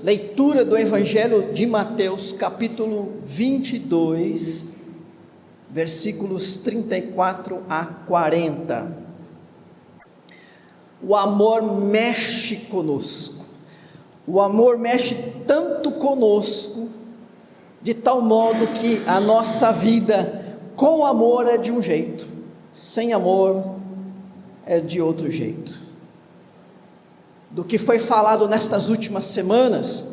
leitura do Evangelho de Mateus, capítulo 22, versículos 34 a 40. O amor mexe conosco, o amor mexe tanto conosco, de tal modo que a nossa vida com amor é de um jeito, sem amor é de outro jeito. Do que foi falado nestas últimas semanas,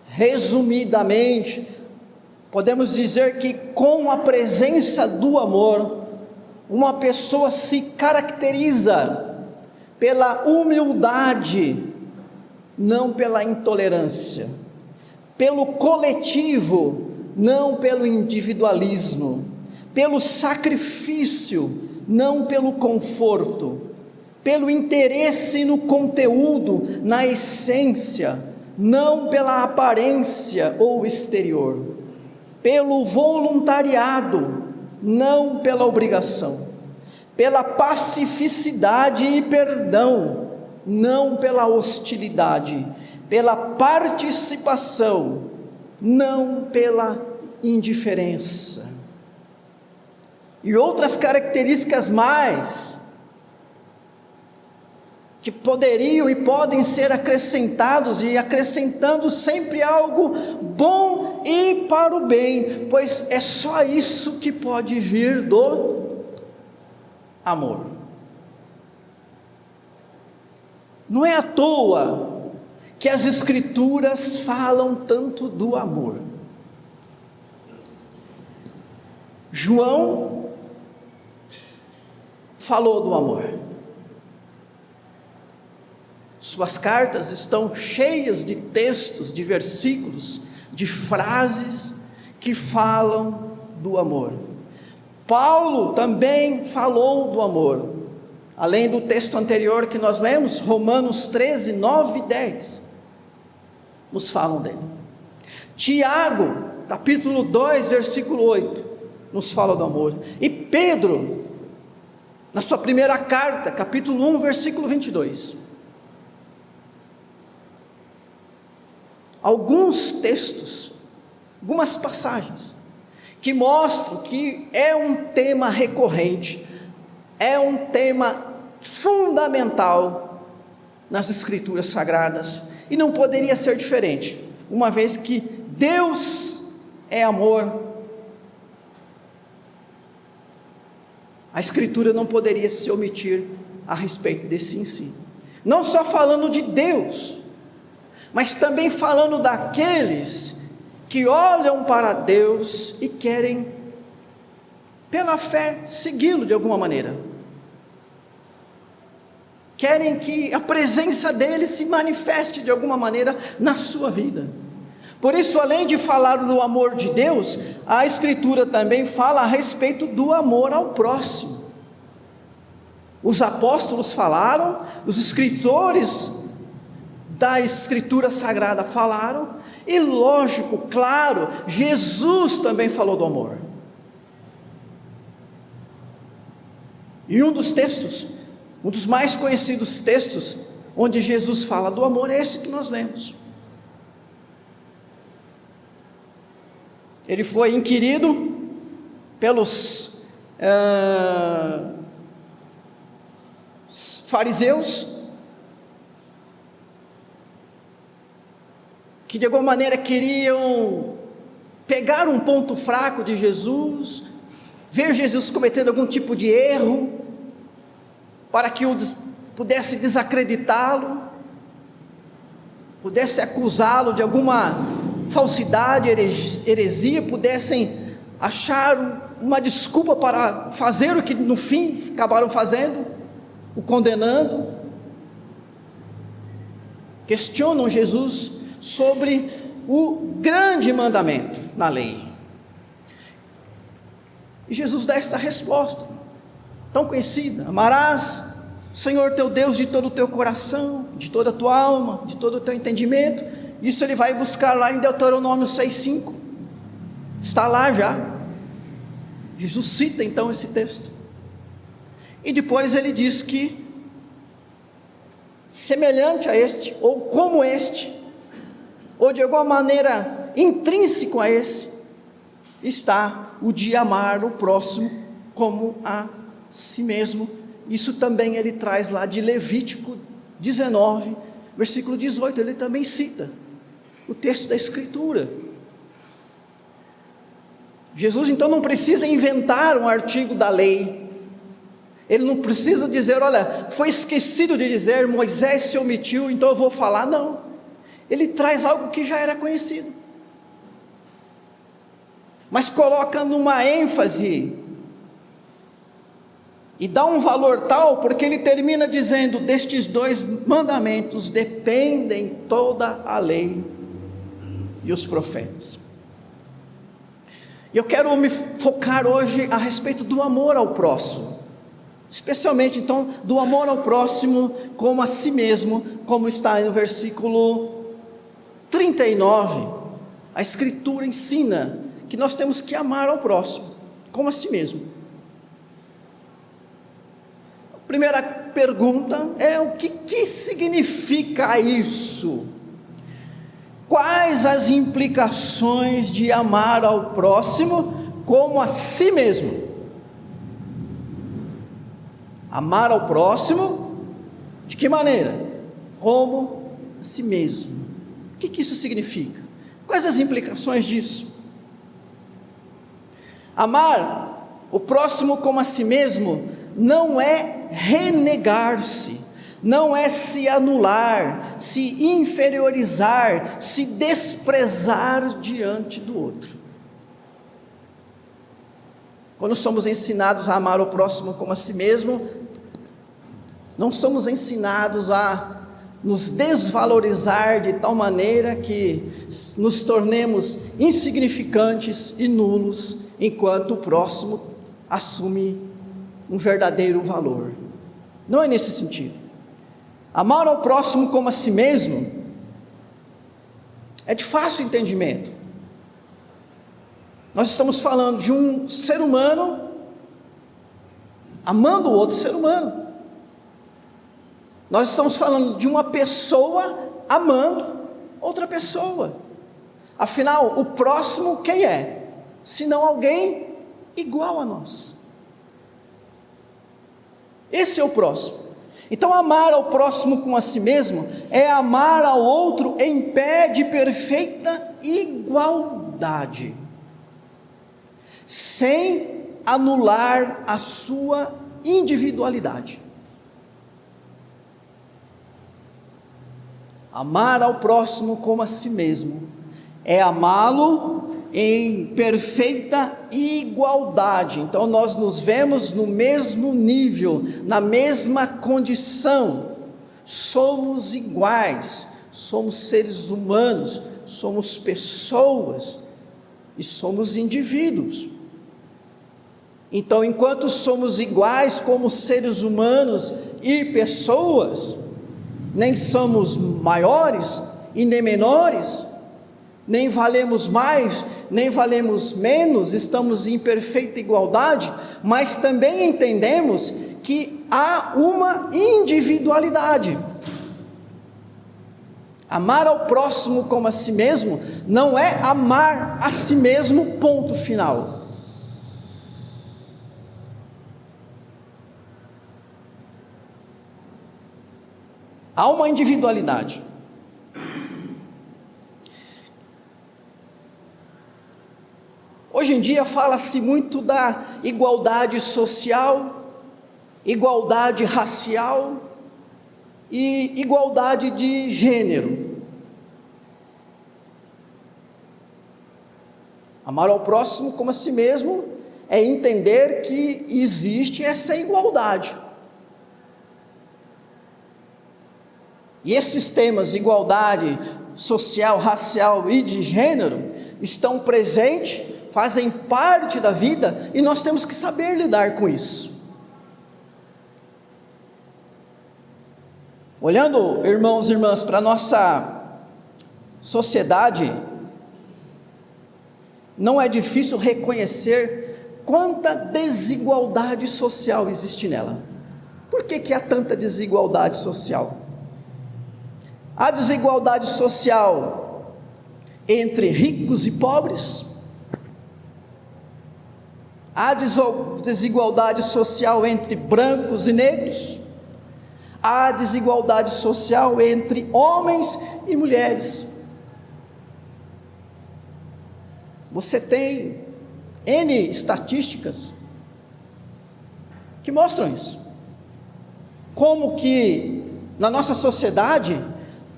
resumidamente, podemos dizer que com a presença do amor, uma pessoa se caracteriza pela humildade, não pela intolerância, pelo coletivo, não pelo individualismo, pelo sacrifício, não pelo conforto, pelo interesse no conteúdo, na essência, não pela aparência ou exterior, pelo voluntariado, não pela obrigação, pela pacificidade e perdão, não pela hostilidade, pela participação, não pela indiferença. E outras características mais, que poderiam e podem ser acrescentados, e acrescentando sempre algo bom e para o bem, pois é só isso que pode vir do amor. Não é à toa que as Escrituras falam tanto do amor. João falou do amor. Suas cartas estão cheias de textos, de versículos, de frases que falam do amor. Paulo também falou do amor, além do texto anterior que nós lemos, Romanos 13, 9 e 10, nos falam dele. Tiago, capítulo 2, versículo 8, nos fala do amor. E Pedro, na sua primeira carta, capítulo 1, versículo 22. Alguns textos, algumas passagens, que mostram que é um tema recorrente, é um tema fundamental nas Escrituras Sagradas, e não poderia ser diferente, uma vez que Deus é amor. A Escritura não poderia se omitir a respeito desse ensino, não só falando de Deus, mas também falando daqueles que olham para Deus e querem, pela fé, segui-lo de alguma maneira, querem que a presença dele se manifeste de alguma maneira na sua vida. Por isso, além de falar do amor de Deus, a Escritura também fala a respeito do amor ao próximo. Os apóstolos falaram, os escritores da Escritura Sagrada falaram, e lógico, claro, Jesus também falou do amor. E um dos textos, um dos mais conhecidos textos, onde Jesus fala do amor, é esse que nós lemos. Ele foi inquirido pelos fariseus, que de alguma maneira queriam pegar um ponto fraco de Jesus, ver Jesus cometendo algum tipo de erro, para que pudesse desacreditá-lo, pudesse acusá-lo de alguma falsidade, heresia, pudessem achar uma desculpa para fazer o que no fim acabaram fazendo, o condenando. Questionam Jesus sobre o grande mandamento na lei, e Jesus dá essa resposta tão conhecida: amarás o Senhor teu Deus de todo o teu coração, de toda a tua alma, de todo o teu entendimento. Isso ele vai buscar lá em Deuteronômio 6,5, está lá já. Jesus cita então esse texto, e depois ele diz que semelhante a este, ou como este, ou de alguma maneira intrínseco a esse, está o de amar o próximo como a si mesmo. Isso também ele traz lá de Levítico 19, versículo 18, ele também cita o texto da Escritura. Jesus então não precisa inventar um artigo da lei, ele não precisa dizer, olha, foi esquecido de dizer, Moisés se omitiu, então eu vou falar. Não, ele traz algo que já era conhecido, mas coloca numa ênfase e dá um valor tal, porque ele termina dizendo, destes 2 mandamentos dependem toda a lei e os profetas. E eu quero me focar hoje a respeito do amor ao próximo, especialmente então do amor ao próximo como a si mesmo, como está aí no versículo 39, a Escritura ensina que nós temos que amar ao próximo como a si mesmo. A primeira pergunta é: o que significa isso? Quais as implicações de amar ao próximo como a si mesmo? Amar ao próximo, de que maneira? Como a si mesmo. O que isso significa? Quais as implicações disso? Amar o próximo como a si mesmo não é renegar-se, não é se anular, se inferiorizar, se desprezar diante do outro. Quando somos ensinados a amar o próximo como a si mesmo, não somos ensinados a nos desvalorizar de tal maneira que nos tornemos insignificantes e nulos, enquanto o próximo assume um verdadeiro valor. Não é nesse sentido. Amar ao próximo como a si mesmo é de fácil entendimento. Nós estamos falando de um ser humano amando o outro ser humano. Nós estamos falando de uma pessoa amando outra pessoa. Afinal, o próximo quem é? Senão alguém igual a nós. Esse é o próximo. Então, amar ao próximo com a si mesmo é amar ao outro em pé de perfeita igualdade, sem anular a sua individualidade. Amar ao próximo como a si mesmo é amá-lo em perfeita igualdade. Então nós nos vemos no mesmo nível, na mesma condição, somos iguais, somos seres humanos, somos pessoas e somos indivíduos. Então, enquanto somos iguais como seres humanos e pessoas, nem somos maiores e nem menores, nem valemos mais, nem valemos menos, estamos em perfeita igualdade, mas também entendemos que há uma individualidade. Amar ao próximo como a si mesmo não é amar a si mesmo, ponto final. Há uma individualidade. Hoje em dia fala-se muito da igualdade social, igualdade racial e igualdade de gênero. Amar ao próximo como a si mesmo é entender que existe essa igualdade. E esses temas, igualdade social, racial e de gênero, estão presentes, fazem parte da vida, e nós temos que saber lidar com isso. Olhando, irmãos e irmãs, para a nossa sociedade, não é difícil reconhecer quanta desigualdade social existe nela. Por que há tanta desigualdade social? A desigualdade social entre ricos e pobres, há desigualdade social entre brancos e negros, há desigualdade social entre homens e mulheres. Você tem N estatísticas que mostram isso. Como que na nossa sociedade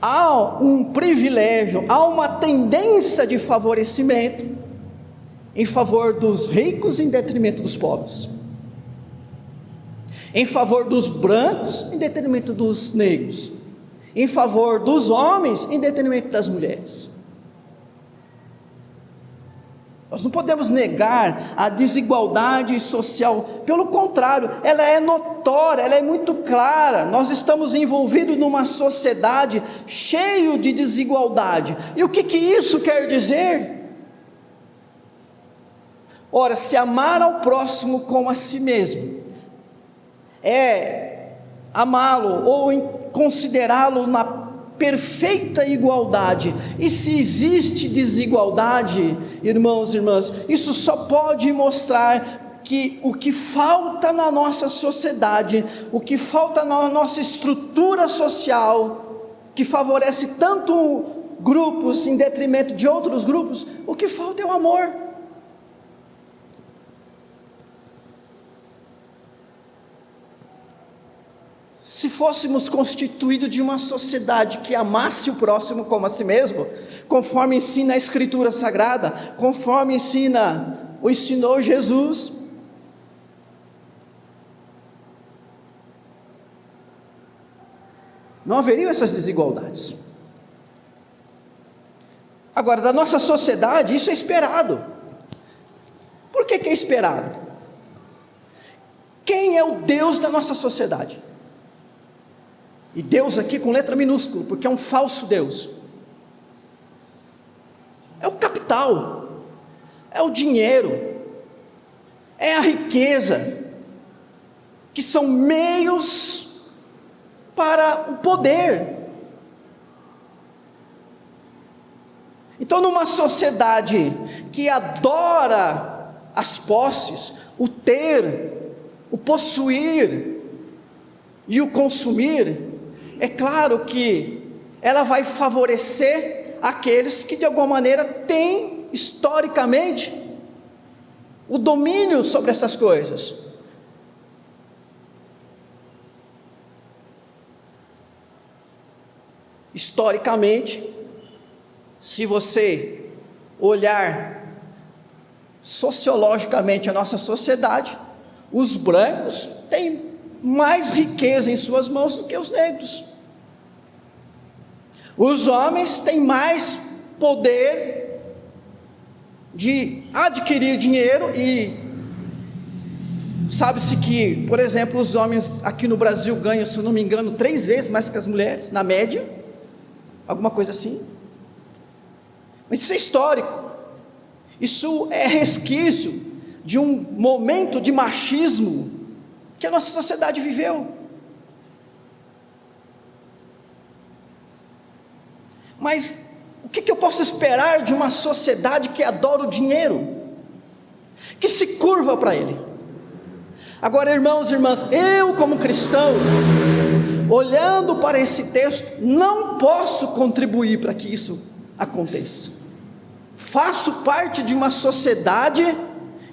há um privilégio, há uma tendência de favorecimento em favor dos ricos em detrimento dos pobres, em favor dos brancos em detrimento dos negros, em favor dos homens em detrimento das mulheres. Nós não podemos negar a desigualdade social, pelo contrário, ela é notória, ela é muito clara. Nós estamos envolvidos numa sociedade cheia de desigualdade. E o que isso quer dizer? Ora, se amar ao próximo como a si mesmo é amá-lo ou considerá-lo na perfeita igualdade, e se existe desigualdade, irmãos e irmãs, isso só pode mostrar que o que falta na nossa sociedade, o que falta na nossa estrutura social, que favorece tanto grupos em detrimento de outros grupos, o que falta é o amor. Se fôssemos constituídos de uma sociedade que amasse o próximo como a si mesmo, conforme ensina a Escritura Sagrada, conforme ensinou Jesus, não haveriam essas desigualdades. Agora, da nossa sociedade, isso é esperado. Por que é esperado? Quem é o Deus da nossa sociedade? E Deus aqui com letra minúscula, porque é um falso Deus. É o capital, é o dinheiro, é a riqueza, que são meios para o poder. Então, numa sociedade que adora as posses, o ter, o possuir e o consumir, é claro que ela vai favorecer aqueles que de alguma maneira têm historicamente o domínio sobre essas coisas. Historicamente, se você olhar sociologicamente a nossa sociedade, os brancos têm mais riqueza em suas mãos do que os negros. Os homens têm mais poder de adquirir dinheiro, e sabe-se que, por exemplo, os homens aqui no Brasil ganham, se eu não me engano, 3 vezes mais que as mulheres, na média, alguma coisa assim. Mas isso é histórico, isso é resquício de um momento de machismo que a nossa sociedade viveu. Mas o que eu posso esperar de uma sociedade que adora o dinheiro, que se curva para ele? Agora, irmãos e irmãs, eu como cristão, olhando para esse texto, não posso contribuir para que isso aconteça. Faço parte de uma sociedade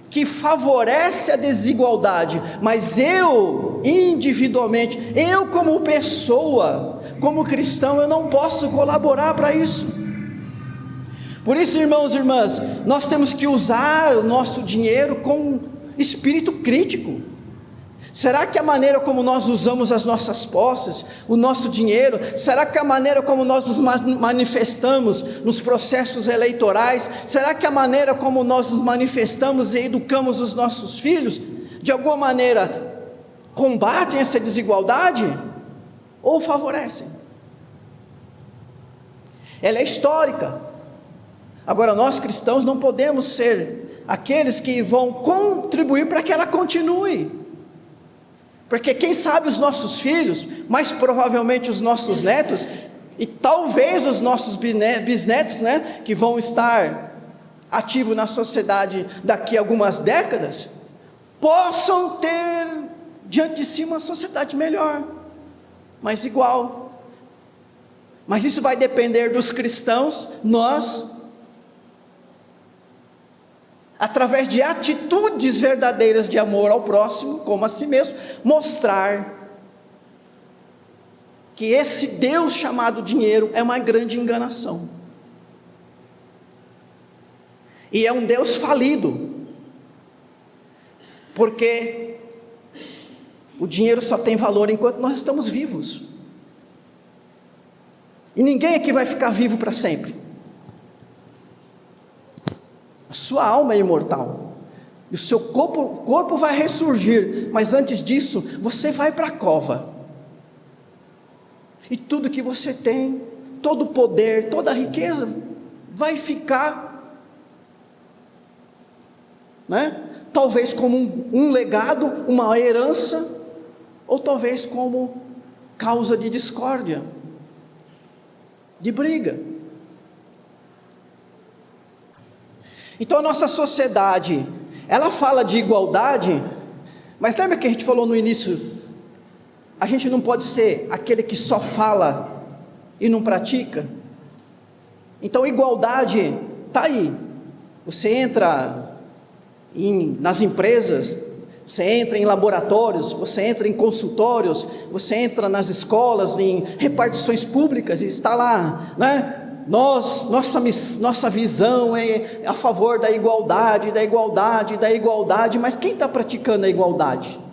que favorece a desigualdade, mas eu, individualmente, eu como pessoa, como cristão, eu não posso colaborar para isso. Por isso, irmãos e irmãs, nós temos que usar o nosso dinheiro com espírito crítico. Será que a maneira como nós usamos as nossas posses, o nosso dinheiro, será que a maneira como nós nos manifestamos nos processos eleitorais, será que a maneira como nós nos manifestamos e educamos os nossos filhos, de alguma maneira combatem essa desigualdade ou favorecem? Ela é histórica. Agora, nós cristãos não podemos ser aqueles que vão contribuir para que ela continue. Porque quem sabe os nossos filhos, mais provavelmente os nossos netos, e talvez os nossos bisnetos, que vão estar ativos na sociedade daqui a algumas décadas, possam ter diante de si uma sociedade melhor, mais igual. Mas isso vai depender dos cristãos, nós, através de atitudes verdadeiras de amor ao próximo, como a si mesmo, mostrar que esse Deus chamado dinheiro é uma grande enganação, e é um Deus falido, porque o dinheiro só tem valor enquanto nós estamos vivos, e ninguém aqui vai ficar vivo para sempre. A sua alma é imortal, e o seu corpo vai ressurgir, mas antes disso, você vai para a cova, e tudo que você tem, todo o poder, toda a riqueza, vai ficar, talvez como um legado, uma herança, ou talvez como causa de discórdia, de briga. Então a nossa sociedade, ela fala de igualdade, mas lembra que a gente falou no início, a gente não pode ser aquele que só fala e não pratica. Então igualdade está aí, você entra nas empresas, você entra em laboratórios, você entra em consultórios, você entra nas escolas, em repartições públicas, e está lá, nossa visão é a favor da igualdade, mas quem está praticando a igualdade?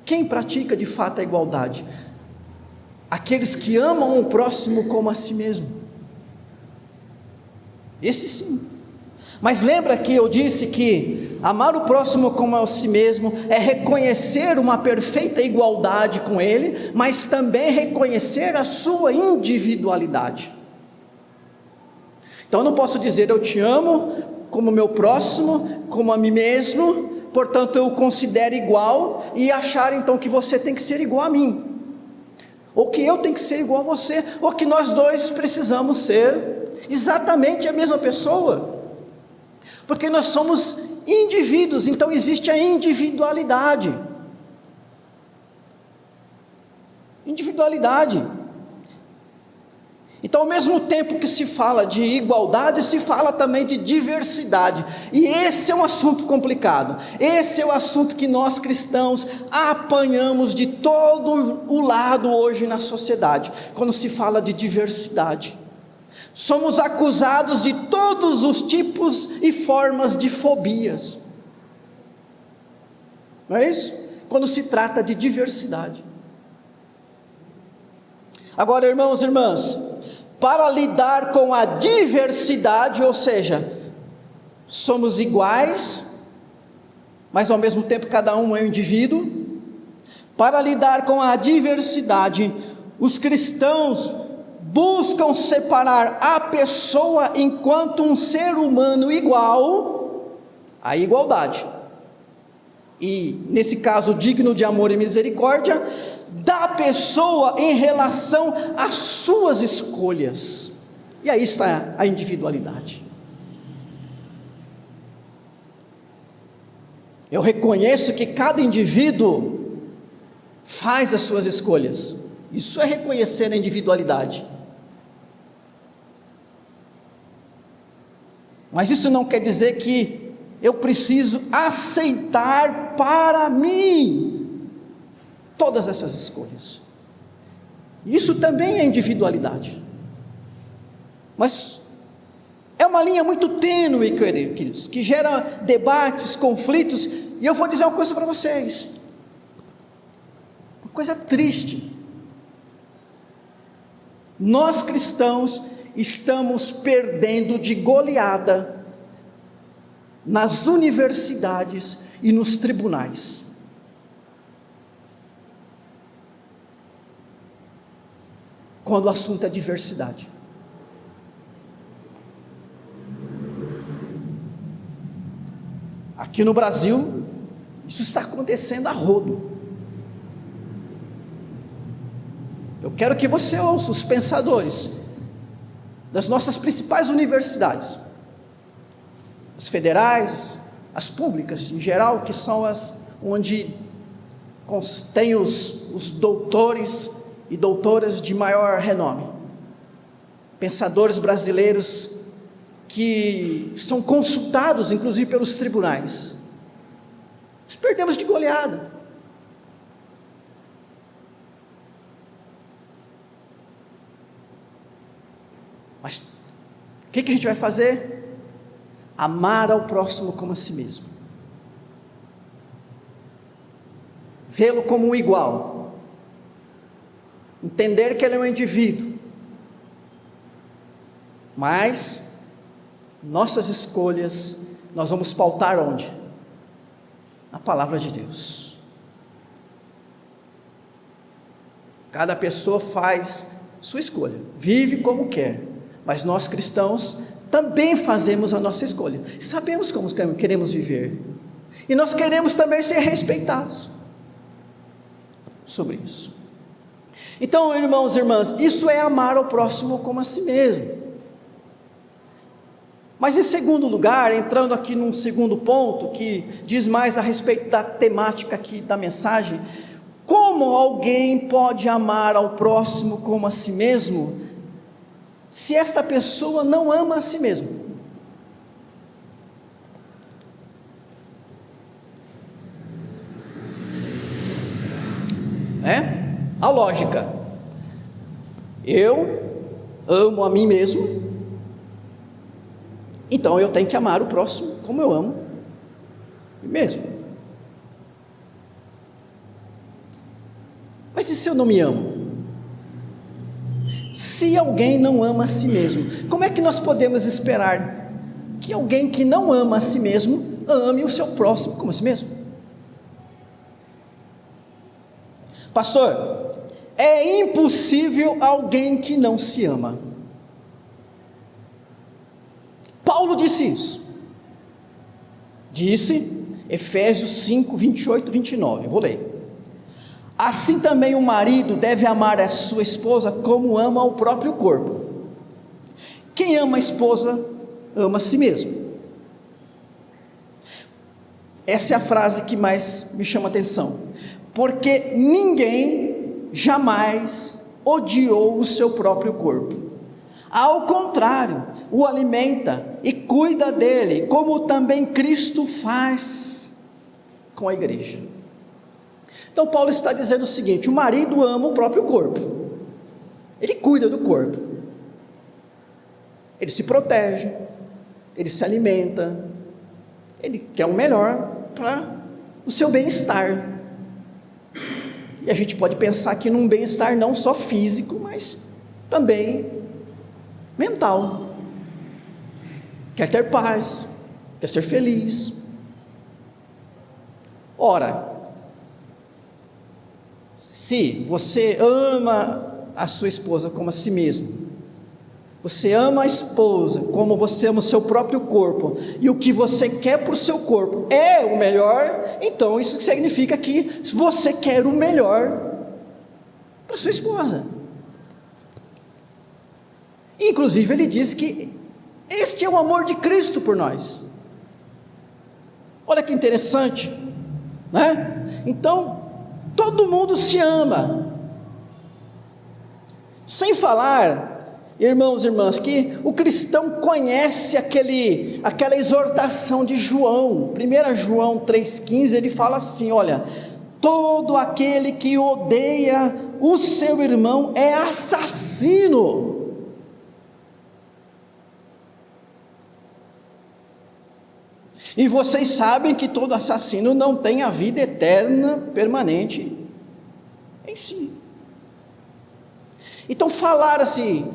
Quem pratica de fato a igualdade? Aqueles que amam o próximo como a si mesmo, esse sim. Mas lembra que eu disse que amar o próximo como a si mesmo é reconhecer uma perfeita igualdade com ele, mas também reconhecer a sua individualidade. Então eu não posso dizer eu te amo como meu próximo, como a mim mesmo, portanto eu o considero igual, e achar então que você tem que ser igual a mim, ou que eu tenho que ser igual a você, ou que nós dois precisamos ser exatamente a mesma pessoa, porque nós somos indivíduos, então existe a individualidade. Então, ao mesmo tempo que se fala de igualdade, se fala também de diversidade, e esse é um assunto complicado, esse é o assunto que nós cristãos apanhamos de todo o lado hoje na sociedade, quando se fala de diversidade. Somos acusados de todos os tipos e formas de fobias, não é isso? Quando se trata de diversidade. Agora, irmãos e irmãs, para lidar com a diversidade, ou seja, somos iguais, mas ao mesmo tempo cada um é um indivíduo. Para lidar com a diversidade, os cristãos buscam separar a pessoa enquanto um ser humano igual, a igualdade, e nesse caso digno de amor e misericórdia, da pessoa em relação às suas escolhas, e aí está a individualidade. Eu reconheço que cada indivíduo faz as suas escolhas, isso é reconhecer a individualidade, mas isso não quer dizer que eu preciso aceitar para mim todas essas escolhas. Isso também é individualidade, mas é uma linha muito tênue, queridos, que gera debates, conflitos, e eu vou dizer uma coisa para vocês, uma coisa triste. Nós cristãos estamos perdendo de goleada nas universidades e nos tribunais. Quando o assunto é diversidade. Aqui no Brasil, isso está acontecendo a rodo. Eu quero que você ouça os pensadores das nossas principais universidades, as federais, as públicas em geral, que são as onde tem os doutores e doutoras de maior renome, pensadores brasileiros que são consultados inclusive pelos tribunais. Nós perdemos de goleada. Mas o que a gente vai fazer? Amar ao próximo como a si mesmo, vê-lo como um igual, entender que ele é um indivíduo, mas nossas escolhas nós vamos pautar onde? Na palavra de Deus. Cada pessoa faz sua escolha, vive como quer, mas nós cristãos também fazemos a nossa escolha, sabemos como queremos viver, e nós queremos também ser respeitados sobre isso. Então, irmãos e irmãs, isso é amar ao próximo como a si mesmo. Mas em segundo lugar, entrando aqui num segundo ponto, que diz mais a respeito da temática aqui da mensagem, como alguém pode amar ao próximo como a si mesmo, se esta pessoa não ama a si mesmo? A lógica, eu amo a mim mesmo, então eu tenho que amar o próximo como eu amo a mim mesmo. Mas e se eu não me amo? Se alguém não ama a si mesmo, como é que nós podemos esperar que alguém que não ama a si mesmo ame o seu próximo como a si mesmo? Pastor, é impossível alguém que não se ama. Paulo disse isso, disse Efésios 5, 28, 29, eu vou ler: assim também o marido deve amar a sua esposa como ama o próprio corpo. Quem ama a esposa, ama a si mesmo. Essa é a frase que mais me chama a atenção, porque ninguém jamais odiou o seu próprio corpo, ao contrário, o alimenta e cuida dele, como também Cristo faz com a igreja. Então Paulo está dizendo o seguinte: o marido ama o próprio corpo, ele cuida do corpo, ele se protege, ele se alimenta, ele quer o melhor para o seu bem-estar. E a gente pode pensar aqui num bem-estar não só físico, mas também mental. Quer ter paz, quer ser feliz. Ora, se você ama a sua esposa como a si mesmo, você ama a esposa como você ama o seu próprio corpo, e o que você quer para o seu corpo é o melhor, então isso significa que você quer o melhor para a sua esposa. Inclusive ele diz que este é o amor de Cristo por nós. Olha que interessante, né? Então todo mundo se ama, sem falar, irmãos e irmãs, que o cristão conhece aquela exortação de João, 1 João 3,15, ele fala assim: olha, todo aquele que odeia o seu irmão é assassino. E vocês sabem que todo assassino não tem a vida eterna permanente em si. Então falar assim,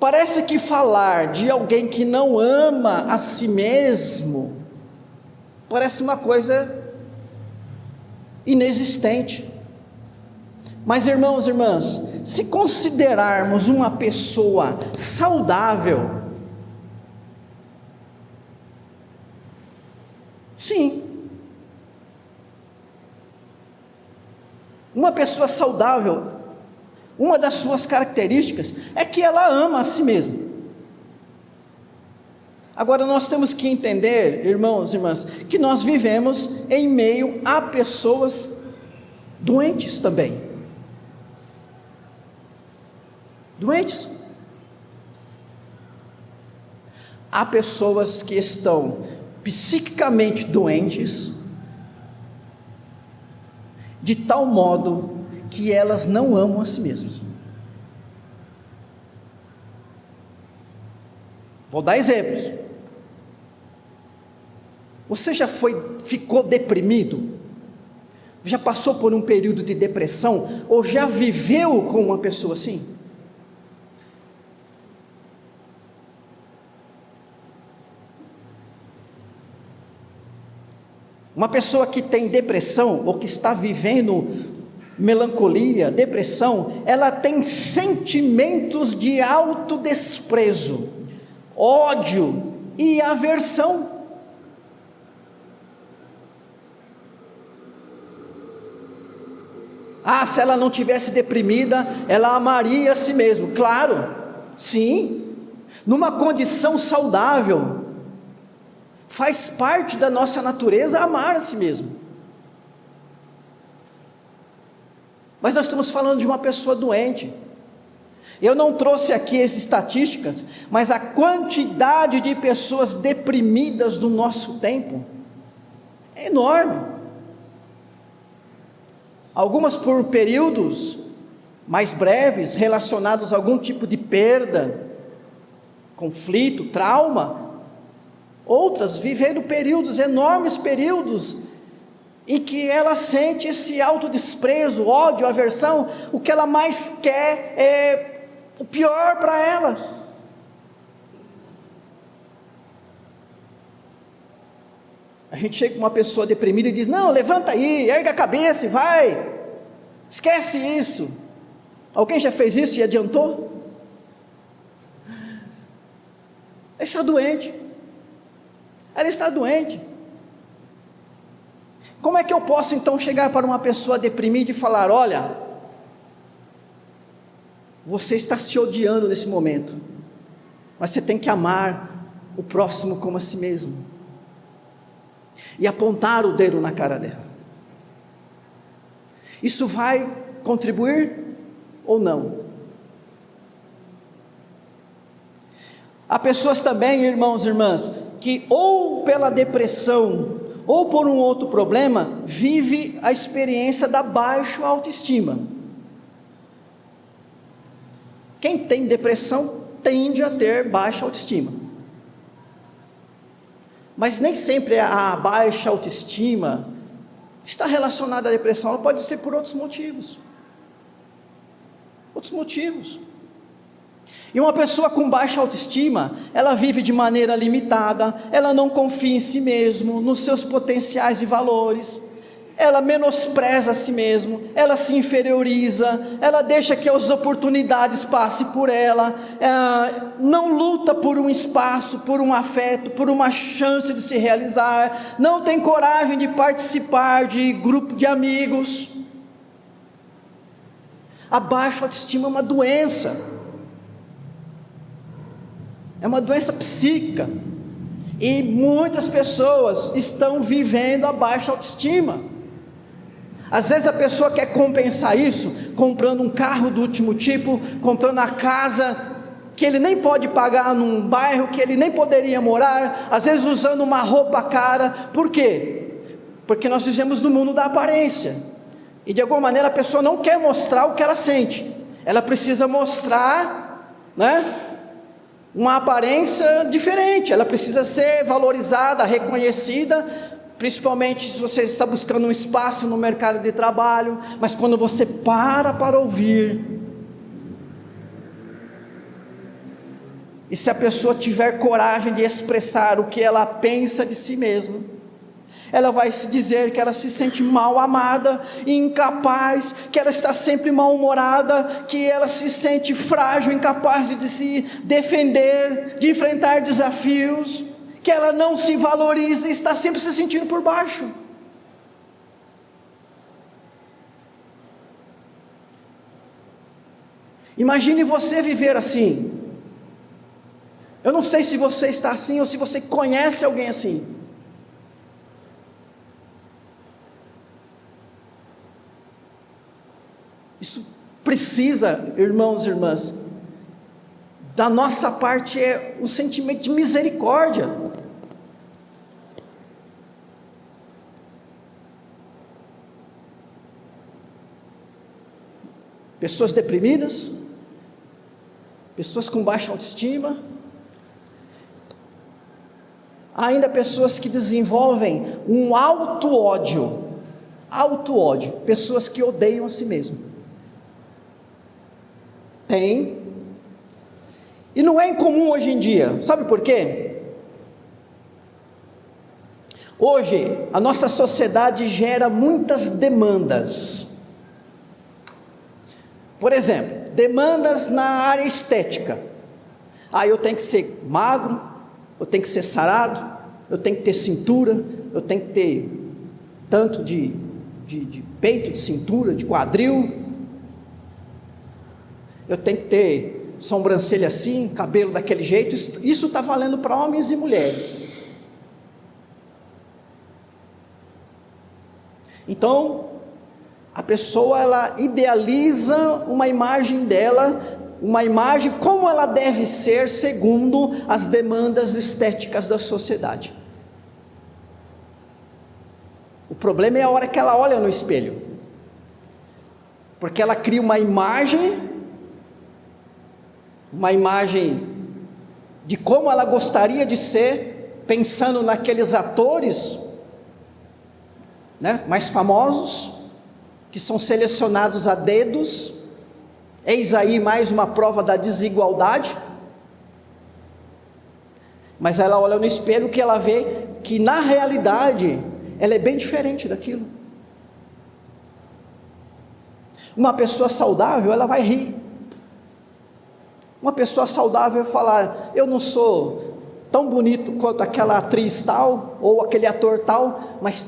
parece que falar de alguém que não ama a si mesmo, parece uma coisa inexistente. Mas irmãos e irmãs, se considerarmos uma pessoa saudável, sim, uma pessoa saudável uma das suas características é que ela ama a si mesma. Agora nós temos que entender, irmãos e irmãs, que nós vivemos em meio a pessoas doentes também. Doentes. Há pessoas que estão psiquicamente doentes, de tal modo que elas não amam a si mesmas. Vou dar exemplos. Você já ficou deprimido? Já passou por um período de depressão? Ou já viveu com uma pessoa assim? Uma pessoa que tem depressão, ou que está vivendo melancolia, depressão, ela tem sentimentos de autodesprezo, ódio e aversão. Se ela não tivesse deprimida, ela amaria a si mesma. Claro, sim, numa condição saudável. Faz parte da nossa natureza amar a si mesmo. Mas nós estamos falando de uma pessoa doente. Eu não trouxe aqui as estatísticas, mas a quantidade de pessoas deprimidas do nosso tempo é enorme. Algumas por períodos mais breves, relacionados a algum tipo de perda, conflito, trauma. Outras vivendo períodos, enormes períodos, em que ela sente esse autodesprezo, ódio, aversão. O que ela mais quer é o pior para ela. A gente chega com uma pessoa deprimida e diz: não, levanta aí, erga a cabeça e vai, esquece isso. Alguém já fez isso e adiantou? Ela está doente. Ela está doente. Como é que eu posso então chegar para uma pessoa deprimida e falar: olha, você está se odiando nesse momento, mas você tem que amar o próximo como a si mesmo, e apontar o dedo na cara dela? Isso vai contribuir ou não? Há pessoas também, irmãos e irmãs, que ou pela depressão, ou por um outro problema, vive a experiência da baixa autoestima. Quem tem depressão tende a ter baixa autoestima. Mas nem sempre a baixa autoestima está relacionada à depressão, ela pode ser por outros motivos. E uma pessoa com baixa autoestima, ela vive de maneira limitada, ela não confia em si mesmo, nos seus potenciais e valores, ela menospreza a si mesmo, ela se inferioriza, ela deixa que as oportunidades passem por ela, não luta por um espaço, por um afeto, por uma chance de se realizar, não tem coragem de participar de grupo de amigos. A baixa autoestima é uma doença. É uma doença psíquica, e muitas pessoas estão vivendo a baixa autoestima. Às vezes a pessoa quer compensar isso, comprando um carro do último tipo, comprando a casa que ele nem pode pagar, num bairro que ele nem poderia morar, às vezes usando uma roupa cara. Por quê? Porque nós vivemos no mundo da aparência, e de alguma maneira a pessoa não quer mostrar o que ela sente, ela precisa mostrar, uma aparência diferente, ela precisa ser valorizada, reconhecida, principalmente se você está buscando um espaço no mercado de trabalho. Mas quando você para ouvir, e se a pessoa tiver coragem de expressar o que ela pensa de si mesma, ela vai se dizer que ela se sente mal amada e incapaz, que ela está sempre mal-humorada, que ela se sente frágil, incapaz de se defender, de enfrentar desafios, que ela não se valoriza e está sempre se sentindo por baixo. Imagine você viver assim. Eu não sei se você está assim ou se você conhece alguém assim. Isso precisa, irmãos e irmãs, da nossa parte é um sentimento de misericórdia. Pessoas deprimidas, pessoas com baixa autoestima, ainda pessoas que desenvolvem um auto-ódio, pessoas que odeiam a si mesmo. Tem, e não é incomum hoje em dia, sabe por quê? Hoje, a nossa sociedade gera muitas demandas. Por exemplo, demandas na área estética. Eu tenho que ser magro, eu tenho que ser sarado, eu tenho que ter cintura, eu tenho que ter tanto de peito, de cintura, de quadril, eu tenho que ter sobrancelha assim, cabelo daquele jeito. Isso está valendo para homens e mulheres. Então, a pessoa, ela idealiza uma imagem dela, uma imagem como ela deve ser segundo as demandas estéticas da sociedade. O problema é a hora que ela olha no espelho, porque ela cria uma imagem de como ela gostaria de ser, pensando naqueles atores, né, mais famosos, que são selecionados a dedos. Eis aí mais uma prova da desigualdade. Mas ela olha no espelho que ela vê que na realidade ela é bem diferente daquilo. Uma pessoa saudável, ela vai rir. Uma pessoa saudável vai falar: eu não sou tão bonito quanto aquela atriz tal, ou aquele ator tal, mas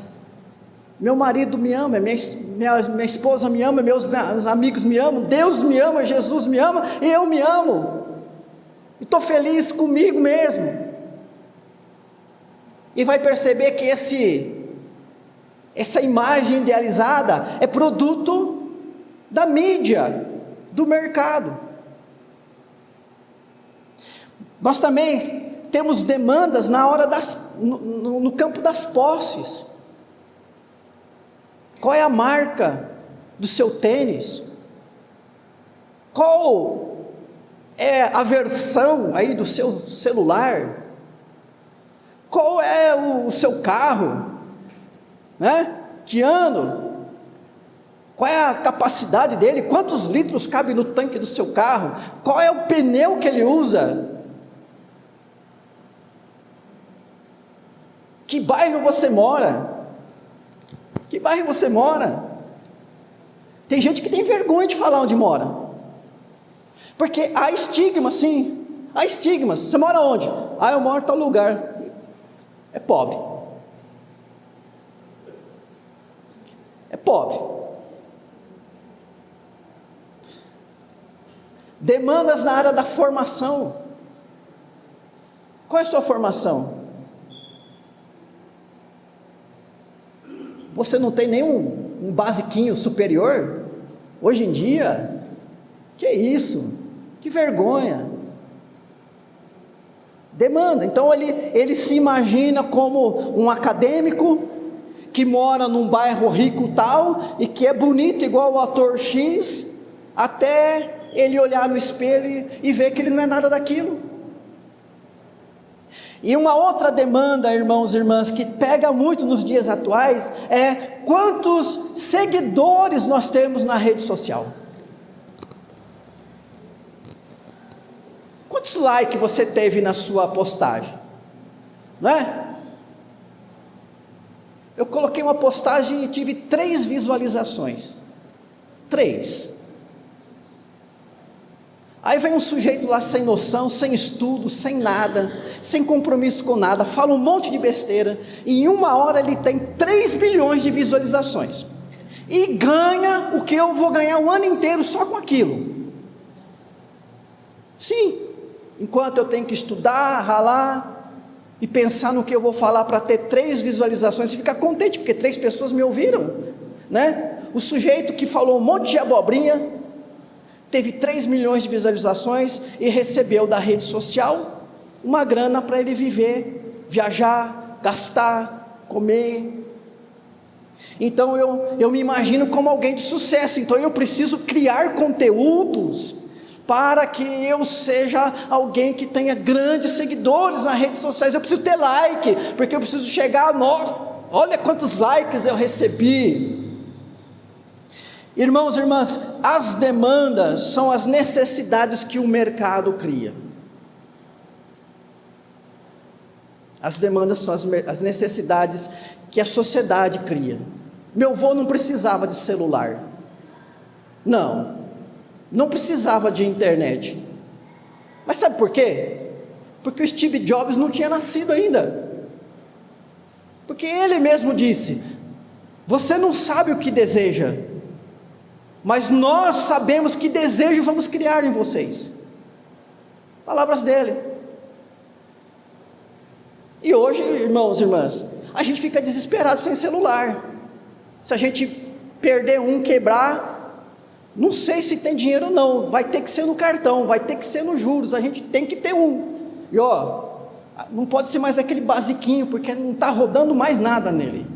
meu marido me ama, minha esposa me ama, meus amigos me amam, Deus me ama, Jesus me ama, e eu me amo, e estou feliz comigo mesmo. E vai perceber que essa imagem idealizada é produto da mídia, do mercado. Nós também temos demandas na hora no campo das posses. Qual é a marca do seu tênis? Qual é a versão aí do seu celular? Qual é o seu carro? Né? Que ano? Qual é a capacidade dele? Quantos litros cabe no tanque do seu carro? Qual é o pneu que ele usa? Que bairro você mora? Que bairro você mora? Tem gente que tem vergonha de falar onde mora, porque há estigma, sim, há estigmas. Você mora onde? Eu moro em tal lugar. É pobre. É pobre. Demandas na área da formação. Qual é a sua formação? Você não tem nenhum basiquinho superior? Hoje em dia? Que isso? Que vergonha! Demanda. Então ele se imagina como um acadêmico que mora num bairro rico tal, e que é bonito igual o ator X, até ele olhar no espelho e ver que ele não é nada daquilo. E uma outra demanda, irmãos e irmãs, que pega muito nos dias atuais, é quantos seguidores nós temos na rede social. Quantos likes você teve na sua postagem? Não é? Eu coloquei uma postagem e tive 3 visualizações. 3. Aí vem um sujeito lá sem noção, sem estudo, sem nada, sem compromisso com nada, fala um monte de besteira, e em 1 hora ele tem 3 bilhões de visualizações, e ganha o que eu vou ganhar o ano inteiro só com aquilo. Sim, enquanto eu tenho que estudar, ralar e pensar no que eu vou falar para ter 3 visualizações e ficar contente, porque 3 pessoas me ouviram, né? O sujeito que falou um monte de abobrinha teve 3 milhões de visualizações e recebeu da rede social uma grana para ele viver, viajar, gastar, comer. Então eu me imagino como alguém de sucesso. Então eu preciso criar conteúdos para que eu seja alguém que tenha grandes seguidores nas redes sociais. Eu preciso ter like, porque eu preciso chegar olha quantos likes eu recebi. Irmãos e irmãs, as demandas são as necessidades que o mercado cria. As demandas são as necessidades que a sociedade cria. Meu avô não precisava de celular, não precisava de internet, mas sabe por quê? Porque o Steve Jobs não tinha nascido ainda, porque ele mesmo disse: você não sabe o que deseja, mas nós sabemos que desejo vamos criar em vocês. Palavras dele. E hoje, irmãos e irmãs, a gente fica desesperado sem celular. Se a gente perder um, quebrar, não sei se tem dinheiro ou não, vai ter que ser no cartão, vai ter que ser nos juros, a gente tem que ter um. E não pode ser mais aquele basiquinho, porque não está rodando mais nada nele.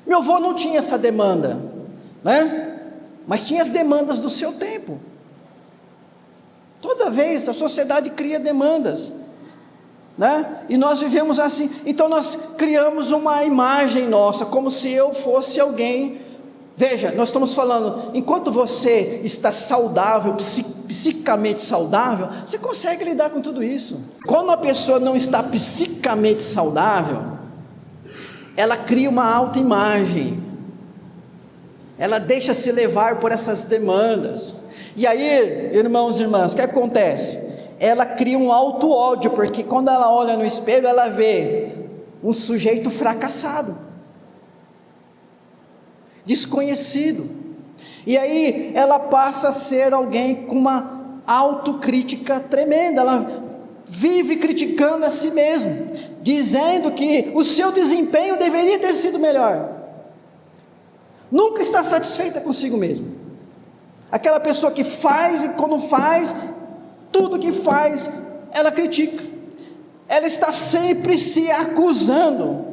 Meu avô não tinha essa demanda, né? Mas tinha as demandas do seu tempo. Toda vez a sociedade cria demandas, né? E nós vivemos assim. Então nós criamos uma imagem nossa, como se eu fosse alguém. Veja, nós estamos falando, enquanto você está saudável, psicamente saudável, você consegue lidar com tudo isso. Quando a pessoa não está psicamente saudável, ela cria uma autoimagem, ela deixa se levar por essas demandas, e aí, irmãos e irmãs, o que acontece? Ela cria um auto-ódio, porque quando ela olha no espelho, ela vê um sujeito fracassado, desconhecido, e aí ela passa a ser alguém com uma autocrítica tremenda, ela vive criticando a si mesma, dizendo que o seu desempenho deveria ter sido melhor, nunca está satisfeita consigo mesma, aquela pessoa que faz e quando faz, tudo que faz, ela critica, ela está sempre se acusando,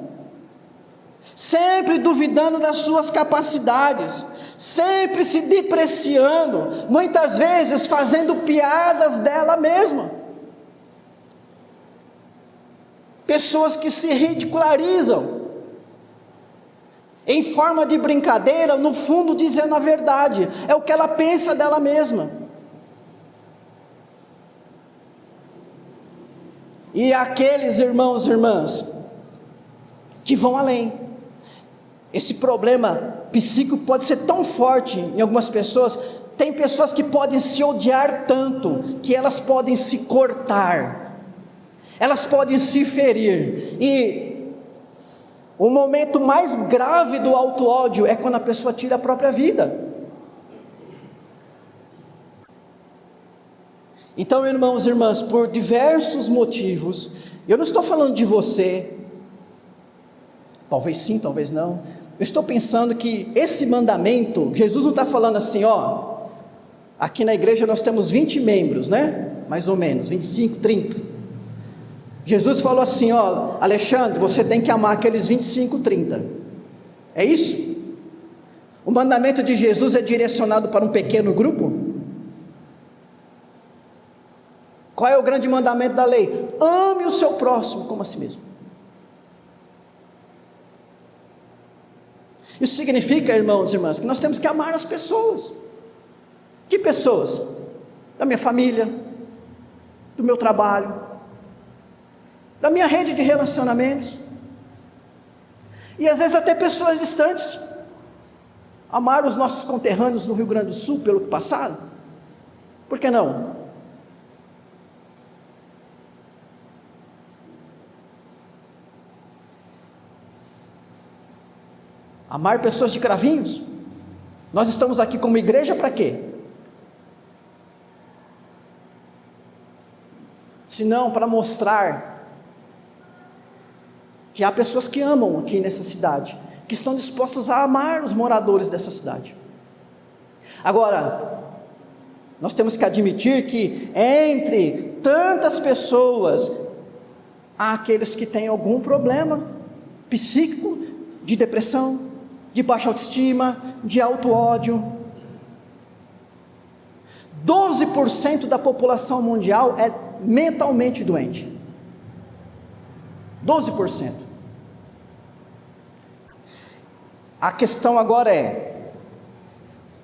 sempre duvidando das suas capacidades, sempre se depreciando, muitas vezes fazendo piadas dela mesma, pessoas que se ridicularizam, em forma de brincadeira, no fundo dizendo a verdade, é o que ela pensa dela mesma. E aqueles irmãos e irmãs que vão além, esse problema psíquico pode ser tão forte em algumas pessoas, tem pessoas que podem se odiar tanto, que elas podem se cortar, elas podem se ferir, e o momento mais grave do auto-ódio é quando a pessoa tira a própria vida. Então, irmãos e irmãs, por diversos motivos, eu não estou falando de você, talvez sim, talvez não, eu estou pensando que esse mandamento, Jesus não está falando assim, aqui na igreja nós temos 20 membros, né, mais ou menos, 25, 30, Jesus falou assim, Alexandre, você tem que amar aqueles 25, 30, é isso? O mandamento de Jesus é direcionado para um pequeno grupo? Qual é o grande mandamento da lei? Ame o seu próximo como a si mesmo. Isso significa, irmãos e irmãs, que nós temos que amar as pessoas. Que pessoas? Da minha família, do meu trabalho, da minha rede de relacionamentos, e às vezes até pessoas distantes. Amar os nossos conterrâneos no Rio Grande do Sul pelo que passaram? Por que não? Amar pessoas de Cravinhos? Nós estamos aqui como igreja para quê? senão para mostrar que há pessoas que amam aqui nessa cidade, que estão dispostas a amar os moradores dessa cidade. Agora, nós temos que admitir que entre tantas pessoas, há aqueles que têm algum problema psíquico, de depressão, de baixa autoestima, de auto-ódio. 12% da população mundial é mentalmente doente. 12%. A questão agora é: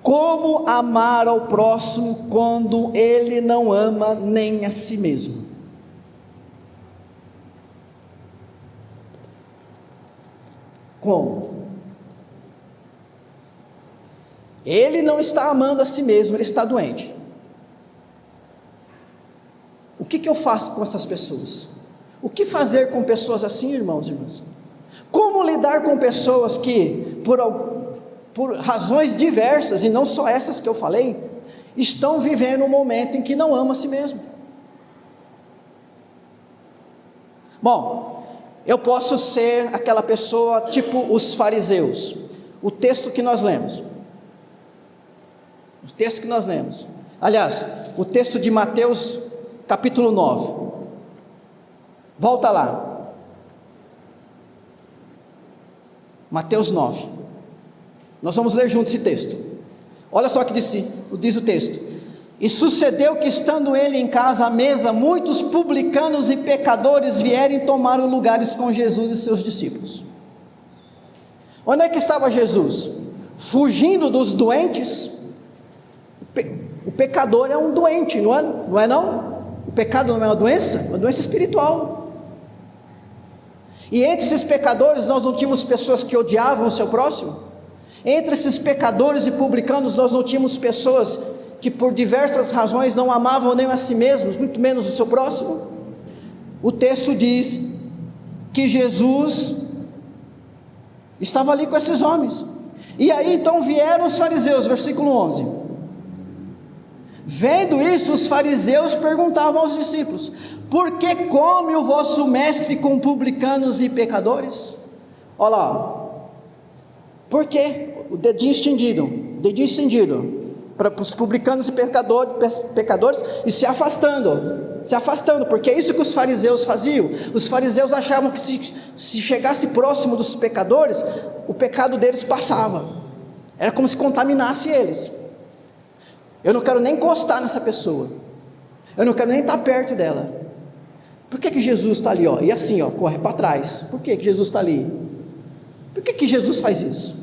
como amar ao próximo quando ele não ama nem a si mesmo? Como? Ele não está amando a si mesmo, ele está doente. O que eu faço com essas pessoas? O que fazer com pessoas assim, irmãos e irmãs? Como lidar com pessoas que, por razões diversas, e não só essas que eu falei, estão vivendo um momento em que não amam a si mesmo? Bom, eu posso ser aquela pessoa tipo os fariseus. O texto que nós lemos, aliás, o texto de Mateus capítulo 9, volta lá, Mateus 9, nós vamos ler juntos esse texto. Olha só o que diz o texto: e sucedeu que, estando ele em casa à mesa, muitos publicanos e pecadores vieram e tomaram lugares com Jesus e seus discípulos. Onde é que estava Jesus? Fugindo dos doentes. O pecador é um doente, não é não? O pecado não é uma doença espiritual. E entre esses pecadores nós não tínhamos pessoas que odiavam o seu próximo? Entre esses pecadores e publicanos nós não tínhamos pessoas que por diversas razões não amavam nem a si mesmos, muito menos o seu próximo? O texto diz que Jesus estava ali com esses homens. E aí então vieram os fariseus, versículo 11. Vendo isso, os fariseus perguntavam aos discípulos: por que come o vosso mestre com publicanos e pecadores? Olha lá, por quê? O dedinho estendido para os publicanos e pecadores, e se afastando, porque é isso que os fariseus faziam. Os fariseus achavam que se chegasse próximo dos pecadores, o pecado deles passava, era como se contaminasse eles. Eu não quero nem encostar nessa pessoa, eu não quero nem estar perto dela. Por que Jesus está ali, e assim, corre para trás? Por que Jesus está ali? Por que Jesus faz isso?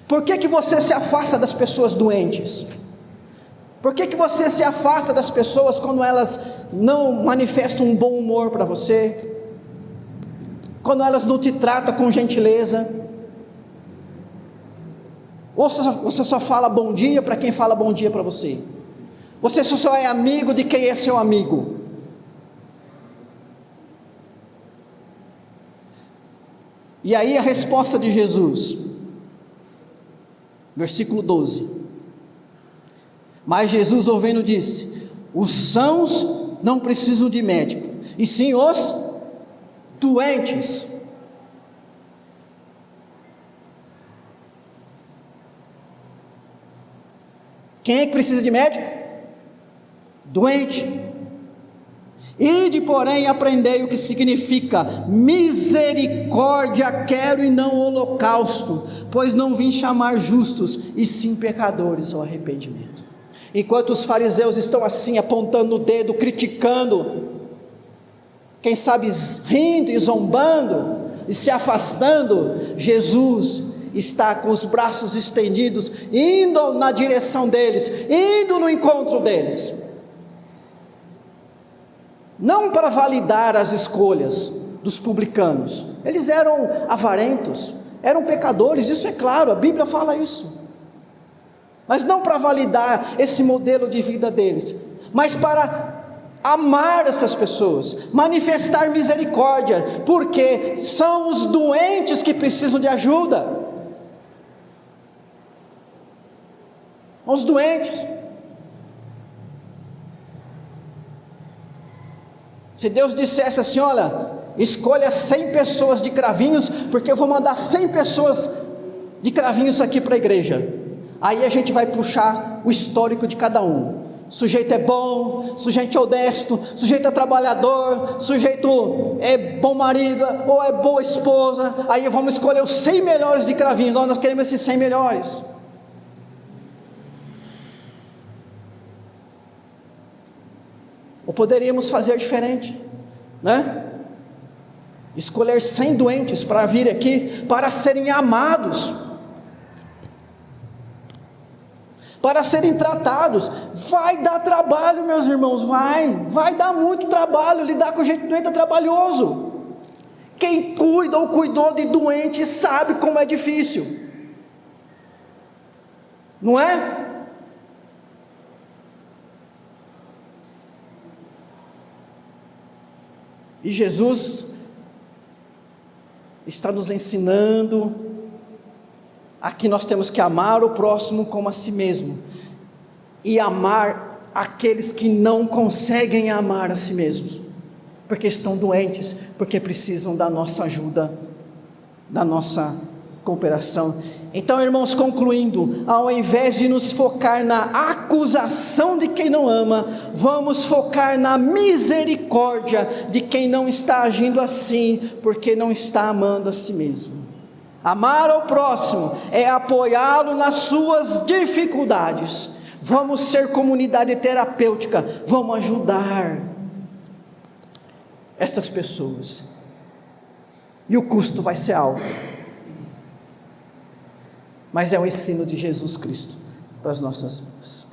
Por que você se afasta das pessoas doentes? Por que você se afasta das pessoas quando elas não manifestam um bom humor para você? Quando elas não te tratam com gentileza? Ou você só fala bom dia para quem fala bom dia para você? Você só é amigo de quem é seu amigo? E aí a resposta de Jesus, versículo 12: mas Jesus, ouvindo, disse: os sãos não precisam de médico, e sim os doentes. Quem é que precisa de médico? Doente. Ide, porém, aprendei o que significa misericórdia quero e não holocausto, pois não vim chamar justos, e sim pecadores ao arrependimento. Enquanto os fariseus estão assim, apontando o dedo, criticando, quem sabe rindo e zombando, e se afastando, Jesus está com os braços estendidos, indo na direção deles, indo no encontro deles, não para validar as escolhas dos publicanos. Eles eram avarentos, eram pecadores, isso é claro, a Bíblia fala isso, mas não para validar esse modelo de vida deles, mas para amar essas pessoas, manifestar misericórdia, porque são os doentes que precisam de ajuda. Os doentes. Se Deus dissesse assim: olha, escolha 100 pessoas de cravinhos, porque eu vou mandar 100 pessoas de cravinhos aqui para a igreja. Aí a gente vai puxar o histórico de cada um. Sujeito é bom, sujeito é honesto, sujeito é trabalhador, sujeito é bom marido ou é boa esposa. Aí vamos escolher os 100 melhores de cravinhos. Nós queremos esses 100 melhores. Ou poderíamos fazer diferente, né? Escolher 100 doentes para vir aqui, para serem amados, para serem tratados. Vai dar trabalho, meus irmãos, vai dar muito trabalho. Lidar com gente doente é trabalhoso. Quem cuida ou cuidou de doente sabe como é difícil, não é? E Jesus está nos ensinando a que nós temos que amar o próximo como a si mesmo, e amar aqueles que não conseguem amar a si mesmos, porque estão doentes, porque precisam da nossa ajuda, da nossa cooperação. Então, irmãos, concluindo, ao invés de nos focar na acusação de quem não ama, vamos focar na misericórdia de quem não está agindo assim, porque não está amando a si mesmo. Amar ao próximo é apoiá-lo nas suas dificuldades. Vamos ser comunidade terapêutica, vamos ajudar essas pessoas, e o custo vai ser alto, mas é o ensino de Jesus Cristo para as nossas vidas.